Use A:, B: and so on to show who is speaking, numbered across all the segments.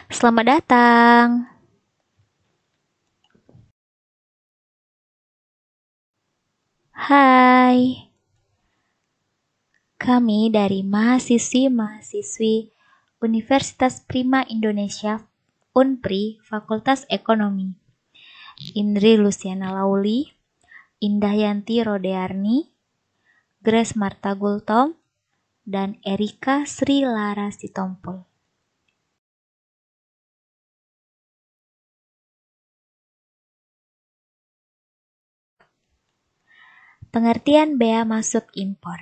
A: Selamat datang. Hai, kami dari mahasiswi-mahasiswi Universitas Prima Indonesia, Unpri, Fakultas Ekonomi. Indri Luciana Lauli, Indahyanti Rodearni, Grace Marta Gultom, dan Erika Sri Lara Sitompul. Pengertian bea masuk impor.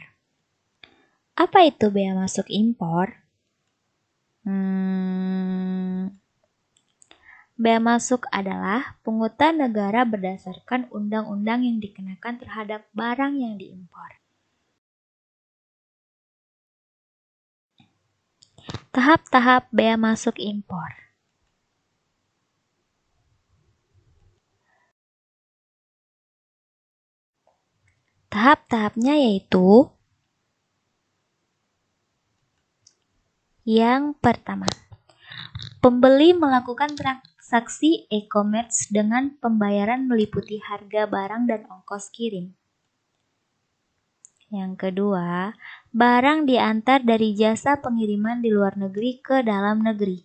A: Apa itu bea masuk impor? Bea masuk adalah pungutan negara berdasarkan undang-undang yang dikenakan terhadap barang yang diimpor. Tahap-tahap bea masuk impor. Tahap-tahapnya yaitu: yang pertama, pembeli melakukan transaksi e-commerce dengan pembayaran meliputi harga barang dan ongkos kirim. Yang kedua, barang diantar dari jasa pengiriman di luar negeri ke dalam negeri.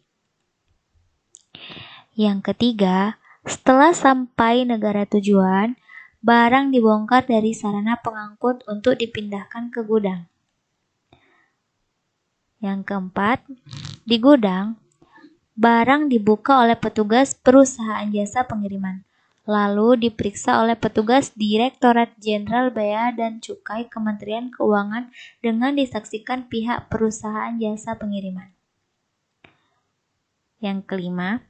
A: Yang ketiga, setelah sampai negara tujuan, barang dibongkar dari sarana pengangkut untuk dipindahkan ke gudang. Yang keempat, di gudang, barang dibuka oleh petugas perusahaan jasa pengiriman, lalu diperiksa oleh petugas Direktorat Jenderal Bea dan Cukai Kementerian Keuangan dengan disaksikan pihak perusahaan jasa pengiriman. Yang kelima,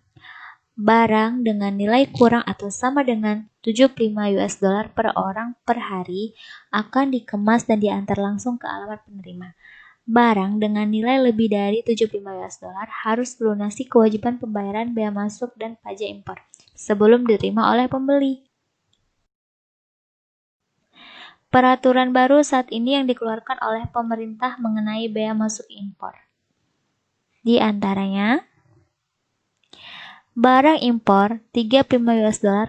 A: barang dengan nilai kurang atau sama dengan $75 per orang per hari akan dikemas dan diantar langsung ke alamat penerima. Barang dengan nilai lebih dari $75 harus melunasi kewajiban pembayaran bea masuk dan pajak impor sebelum diterima oleh pembeli. Peraturan baru saat ini yang dikeluarkan oleh pemerintah mengenai bea masuk impor. Di antaranya, barang impor $35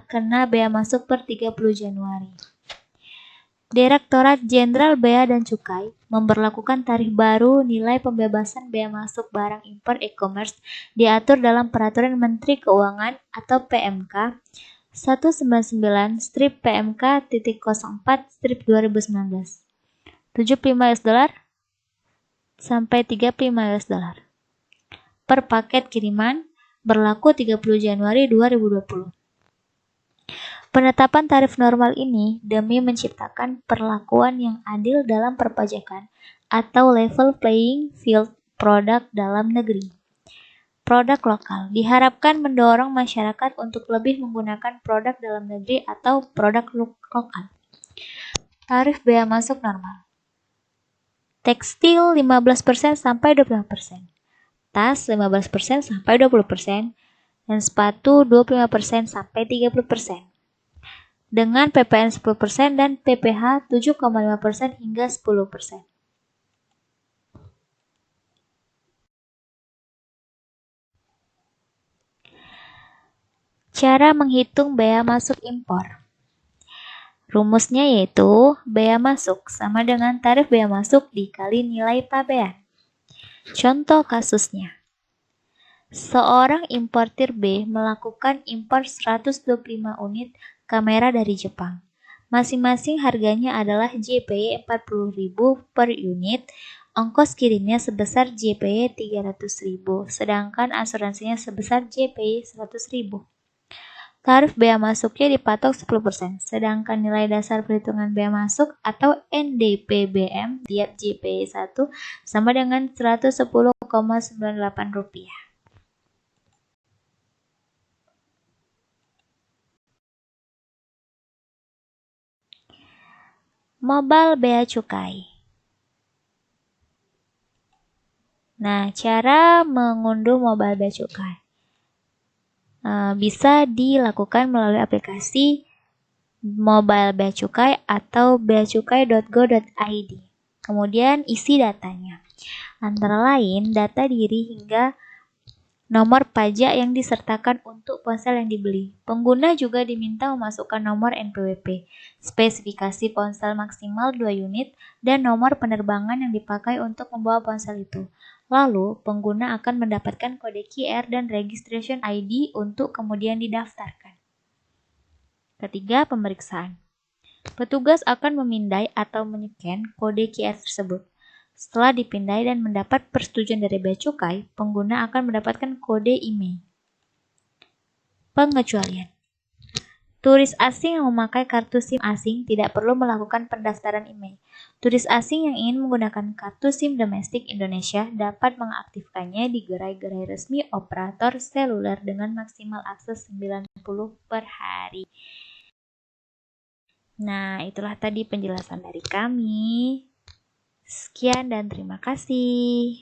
A: kena bea masuk per 30 Januari. Direktorat Jenderal Bea dan Cukai memberlakukan tarif baru nilai pembebasan bea masuk barang impor e-commerce diatur dalam Peraturan Menteri Keuangan atau PMK 199-PMK.04/2019. $75 sampai $35 per paket kiriman, berlaku 30 Januari 2020. Penetapan tarif normal ini demi menciptakan perlakuan yang adil dalam perpajakan atau level playing field produk dalam negeri. Produk lokal diharapkan mendorong masyarakat untuk lebih menggunakan produk dalam negeri atau produk lokal. Tarif bea masuk normal. Tekstil 15% sampai 25%, tas 15% sampai 20%, dan sepatu 25% sampai 30%. Dengan PPN 10% dan PPh 7,5% hingga 10%. Cara menghitung bea masuk impor. Rumusnya yaitu bea masuk sama dengan tarif bea masuk dikali nilai pabean. Contoh kasusnya. Seorang importir B melakukan impor 125 unit kamera dari Jepang. Masing-masing harganya adalah JPY 40.000 per unit, ongkos kirimnya sebesar JPY 300.000, sedangkan asuransinya sebesar JPY 100.000. Tarif bea masuknya dipatok 10%, sedangkan nilai dasar perhitungan bea masuk atau NDPBM tiap JPY 1 sama dengan Rp110,98. Mobile bea cukai. Nah, cara mengunduh mobile bea cukai bisa dilakukan melalui aplikasi mobile bea cukai atau beacukai.go.id. Kemudian isi datanya. Antara lain data diri hingga nomor pajak yang disertakan untuk ponsel yang dibeli. Pengguna juga diminta memasukkan nomor NPWP, spesifikasi ponsel maksimal 2 unit, dan nomor penerbangan yang dipakai untuk membawa ponsel itu. Lalu, pengguna akan mendapatkan kode QR dan registration ID untuk kemudian didaftarkan. Ketiga, pemeriksaan. Petugas akan memindai atau menyeken kode QR tersebut. Setelah dipindai dan mendapat persetujuan dari Bea Cukai, pengguna akan mendapatkan kode email. Pengecualian. Turis asing yang memakai kartu SIM asing tidak perlu melakukan pendaftaran email. Turis asing yang ingin menggunakan kartu SIM domestik Indonesia dapat mengaktifkannya di gerai-gerai resmi operator seluler dengan maksimal akses 90 per hari. Nah, itulah tadi penjelasan dari kami. Sekian dan terima kasih.